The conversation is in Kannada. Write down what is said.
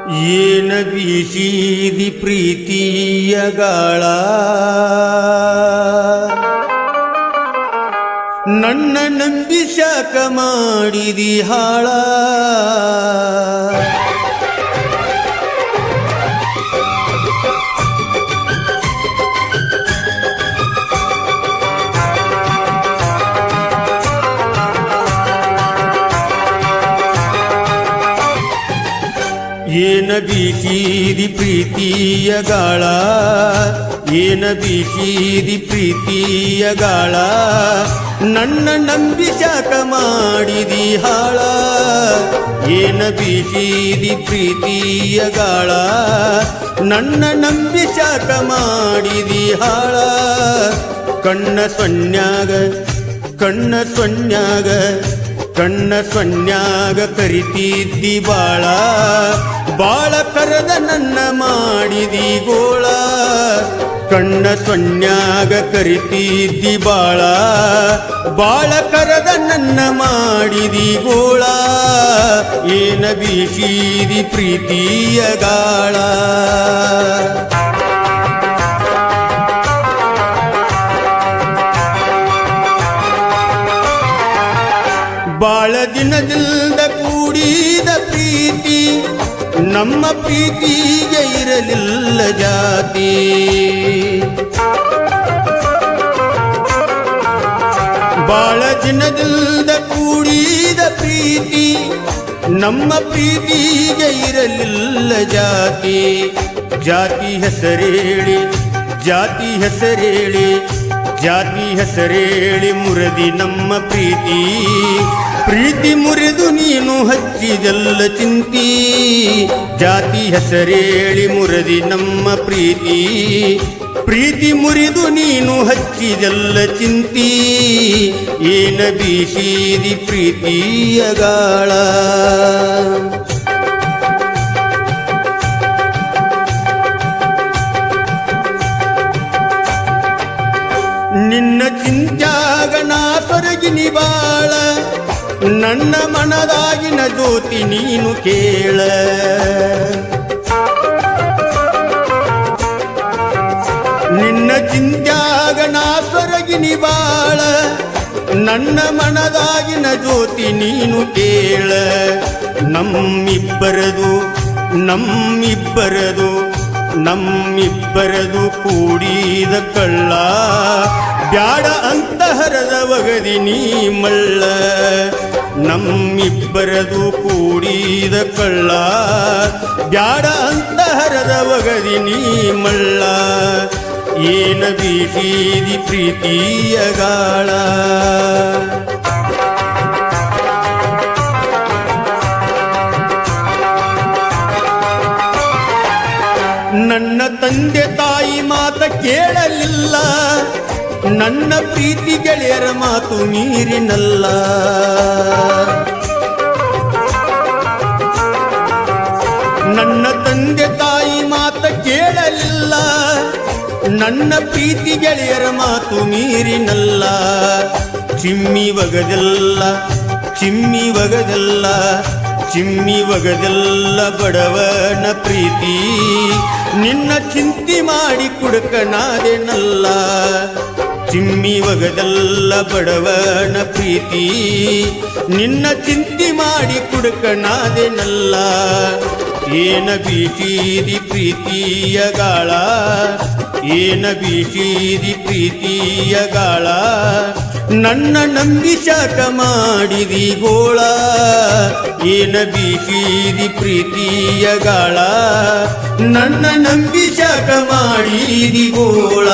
ಏನ ಬೀಸಿದಿ ಪ್ರೀತಿಯ ಗಾಳ ನನ್ನ ನಂಬಿ ಶಾಕ ಮಾಡಿದಿ ಹಾಳ ಏನ ಬೀಸಿದಿ ಪ್ರೀತಿಯ ಗಾಳ ಏನ ಬೀಸಿದಿ ಪ್ರೀತಿಯ ಗಾಳ ನನ್ನ ನಂಬಿ ಶಾಕ ಮಾಡಿದಿ ಹಾಳ ಏನ ಬೀಸಿದಿ ಪ್ರೀತಿಯ ಗಾಳ ನನ್ನ ನಂಬಿ ಶಾಕ ಮಾಡಿದಿ ಹಾಳ ಕಣ್ಣ ಸೊನ್ಯಾಗ ಕಣ್ಣ ಸೊನ್ಯಾಗ ಕರಿತಿದ್ದಿ ಬಾಳ ಬಾಳ ಕರೆದ ನನ್ನ ಮಾಡಿದಿ ಗೋಳ ಕಣ್ಣ ಸೊನ್ಯಾಗ ಕರಿತಿದ್ದಿ ಬಾಳ ಬಾಳ ಕರೆದ ನನ್ನ ಮಾಡಿದಿ ಗೋಳ ಏನ ಬೀಸಿದಿ ಪ್ರೀತಿಯ ಗಾಳ ಬಾಳ ದಿನದಿಂದ ಕೂಡಿದ ಪ್ರೀತಿ ನಮ್ಮ ಪ್ರೀತಿಗೆ ಇರಲಿಲ್ಲ ಜಾತಿ ಬಾಳ ದಿನದಿಂದ ಕೂಡಿದ ಪ್ರೀತಿ ನಮ್ಮ ಪ್ರೀತಿಗೆ ಇರಲಿಲ್ಲ ಜಾತಿ ಜಾತಿ ಹೆಸರೇಳಿ ಜಾತಿ ಹೆಸರೇಳಿ ಜಾತಿ ಹೆಸರೇಳಿ ಮುರಿದಿ ನಮ್ಮ ಪ್ರೀತಿ ಪ್ರೀತಿ ಮುರಿದು ನೀನು ಹಚ್ಚಿದೆಲ್ಲ ಚಿಂತಿ ಜಾತಿ ಹೆಸರೇಳಿ ಮುರಿದಿ ನಮ್ಮ ಪ್ರೀತಿ ಪ್ರೀತಿ ಮುರಿದು ನೀನು ಹಚ್ಚಿದೆಲ್ಲ ಚಿಂತಿ ಏನ ಬೀಸಿದಿ ಪ್ರೀತಿಯ ಗಾಳ ನಿನ್ನ ಚಿಂತ್ಯಾಗ ನಾ ಸೊರಗಿನಿ ಬಾಳ ನನ್ನ ಮನದಾಗಿನ ಜ್ಯೋತಿ ನೀನು ಕೇಳ ನಿನ್ನ ಚಿಂತ್ಯಾಗ ನಾ ಸೊರಗಿನಿ ಬಾಳ ನನ್ನ ಮನದಾಗಿನ ಜ್ಯೋತಿ ನೀನು ಕೇಳ ನಮ್ಮಿಬ್ಬರದು ಕೂಡಿದ ಕಳ್ಳ ಬ್ಯಾಡ ಅಂತ ಹರದ ಒಗದಿ ನೀ ಮಳ್ಳ ನಮ್ಮಿಬ್ಬರದು ಕೂಡಿದ ಕಳ್ಳ ಬ್ಯಾಡ ಅಂತ ಹರದ ಒಗದಿ ನೀ ಮಳ್ಳ ಏನ ಬೀಸಿದಿ ಪ್ರೀತಿಯ ಗಾಳ ನನ್ನ ತಂದೆ ತಾಯಿ ಮಾತ ಕೇಳಲಿಲ್ಲ ನನ್ನ ಪ್ರೀತಿ ಗೆಳೆಯರ ಮಾತು ಮೀರಿನಲ್ಲ ನನ್ನ ತಂದೆ ತಾಯಿ ಮಾತ ಕೇಳಲಿಲ್ಲ ನನ್ನ ಪ್ರೀತಿ ಗೆಳೆಯರ ಮಾತು ಮೀರಿನಲ್ಲ ಚಿಮ್ಮಿ ಒಗದೆಲ್ಲ ಬಡವನ ಪ್ರೀತಿ ನಿನ್ನ ಚಿಂತೆ ಮಾಡಿ ಕುಡುಕನಾದೆನಲ್ಲ ಚಿಮ್ಮಿ ಒಗದೆಲ್ಲ ಬಡವನ ಪ್ರೀತಿ ನಿನ್ನ ಚಿಂತೆ ಮಾಡಿ ಕುಡುಕನಾದೆನಲ್ಲ ಏನ ಬೀಸಿದಿ ಪ್ರೀತಿಯ ಗಾಳ ಏನ ಬೀಸಿದಿ ಪ್ರೀತಿಯ ಗಾಳ ನನ್ನ ನಂಬಿ ಶಾಕ ಮಾಡಿದಿ ಗೋಳ ಏನ ಬೀಸಿದಿ ಪ್ರೀತಿಯ ಗಾಳ ನನ್ನ ನಂಬಿ ಶಾಕ ಮಾಡಿದಿ ಗೋಳ